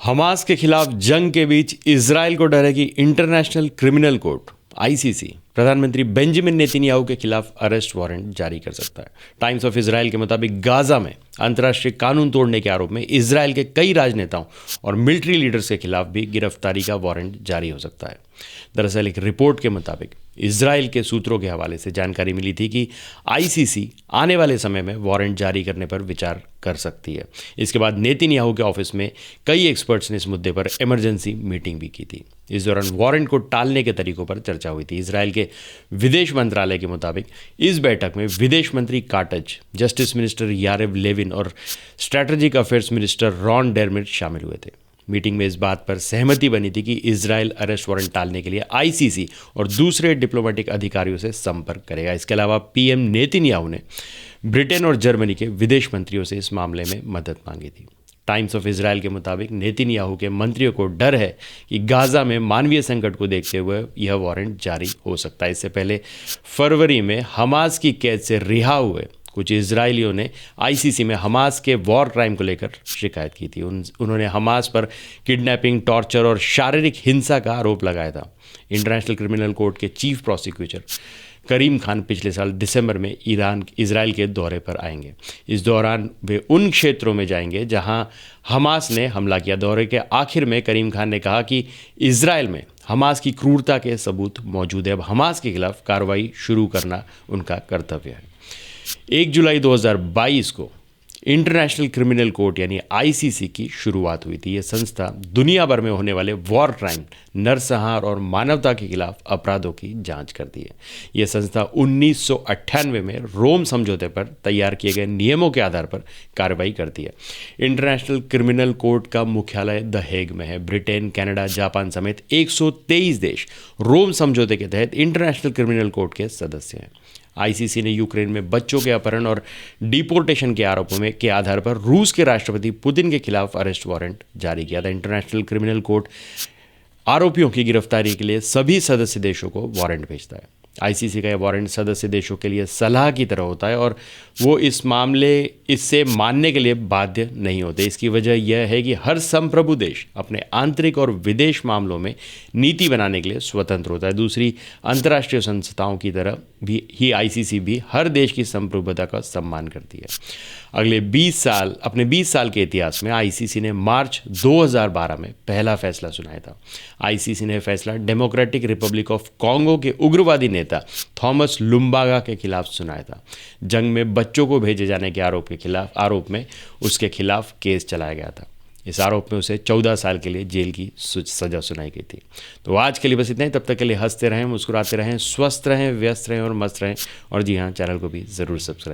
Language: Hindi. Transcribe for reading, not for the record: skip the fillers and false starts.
हमास के खिलाफ जंग के बीच इजराइल को डर है कि इंटरनेशनल क्रिमिनल कोर्ट आईसीसी प्रधानमंत्री बेंजामिन नेतन्याहू के खिलाफ अरेस्ट वारंट जारी कर सकता है। टाइम्स ऑफ इजराइल के मुताबिक गाजा में अंतर्राष्ट्रीय कानून तोड़ने के आरोप में इजराइल के कई राजनेताओं और मिलिट्री लीडर्स के खिलाफ भी गिरफ्तारी का वारंट जारी हो सकता है। दरअसल एक रिपोर्ट के मुताबिक इजराइल के सूत्रों के हवाले से जानकारी मिली थी कि आईसीसी आने वाले समय में वारंट जारी करने पर विचार कर सकती है। इसके बाद नेतन्याहू के ऑफिस में कई एक्सपर्ट्स ने इस मुद्दे पर इमरजेंसी मीटिंग भी की थी। इस दौरान वारंट को टालने के तरीकों पर चर्चा हुई थी। इजराइल के विदेश मंत्रालय के मुताबिक इस बैठक में विदेश मंत्री काटज, जस्टिस मिनिस्टर यारेव लेविन और स्ट्रैटेजिक अफेयर्स मिनिस्टर रॉन डेरमिट शामिल हुए थे। मीटिंग में इस बात पर सहमति बनी थी कि इजराइल अरेस्ट वारंट टालने के लिए आईसीसी और दूसरे डिप्लोमेटिक अधिकारियों से संपर्क करेगा। इसके अलावा पीएम नेतन्याहू ने ब्रिटेन और जर्मनी के विदेश मंत्रियों से इस मामले में मदद मांगी थी। टाइम्स ऑफ इजराइल के मुताबिक नेतन्याहू के मंत्रियों को डर है कि गाजा में मानवीय संकट को देखते हुए यह वारंट जारी हो सकता है। इससे पहले फरवरी में हमास की कैद से रिहा हुए कुछ इजरायलियों ने आईसीसी में हमास के वॉर क्राइम को लेकर शिकायत की थी। उन्होंने हमास पर किडनैपिंग, टॉर्चर और शारीरिक हिंसा का आरोप लगाया था। इंटरनेशनल क्रिमिनल कोर्ट के चीफ प्रोसिक्यूटर करीम खान पिछले साल दिसंबर में इजराइल के दौरे पर आएंगे। इस दौरान वे उन क्षेत्रों में जाएंगे जहां हमास ने हमला किया। दौरे के आखिर में करीम खान ने कहा कि इजराइल में हमास की क्रूरता के सबूत मौजूद है। अब हमास के खिलाफ कार्रवाई शुरू करना उनका कर्तव्य है। 1 जुलाई 2022 को इंटरनेशनल क्रिमिनल कोर्ट यानी आईसीसी की शुरुआत हुई थी। यह संस्था दुनिया भर में होने वाले वॉर क्राइम, नरसंहार और मानवता के खिलाफ अपराधों की जांच करती है। यह संस्था 1998 में रोम समझौते पर तैयार किए गए नियमों के आधार पर कार्रवाई करती है। इंटरनेशनल क्रिमिनल कोर्ट का मुख्यालय द हेग में है। ब्रिटेन, कनाडा, जापान समेत 123 देश रोम समझौते के तहत इंटरनेशनल क्रिमिनल कोर्ट के सदस्य हैं। आईसीसी ने यूक्रेन में बच्चों के अपहरण और डिपोर्टेशन के आरोपों में के आधार पर रूस के राष्ट्रपति पुतिन के खिलाफ अरेस्ट वारंट जारी किया था। इंटरनेशनल क्रिमिनल कोर्ट आरोपियों की गिरफ्तारी के लिए सभी सदस्य देशों को वारंट भेजता है। आईसीसी का यह वारंट सदस्य देशों के लिए सलाह की तरह होता है और वो इस मामले इससे मानने के लिए बाध्य नहीं होते। इसकी वजह यह है कि हर संप्रभु देश अपने आंतरिक और विदेश मामलों में नीति बनाने के लिए स्वतंत्र होता है। दूसरी अंतर्राष्ट्रीय संस्थाओं की तरह ही आईसीसी भी हर देश की संप्रभुता का सम्मान करती है। अपने 20 साल के इतिहास में आईसीसी ने मार्च 2012 में पहला फैसला सुनाया था। आईसीसी ने फैसला डेमोक्रेटिक रिपब्लिक ऑफ कॉन्गो के उग्रवादी नेता थॉमस लुम्बागा के खिलाफ सुनाया था। जंग में बच्चों को भेजे जाने के आरोप में उसके खिलाफ केस चलाया गया था। इस आरोप में उसे 14 साल के लिए जेल की सजा सुनाई गई थी। तो आज के लिए बस इतना ही। तब तक के लिए हंसते रहें, मुस्कुराते रहें, स्वस्थ रहें, व्यस्त रहें और मस्त रहें। और जी हाँ, चैनल को भी ज़रूर सब्सक्राइब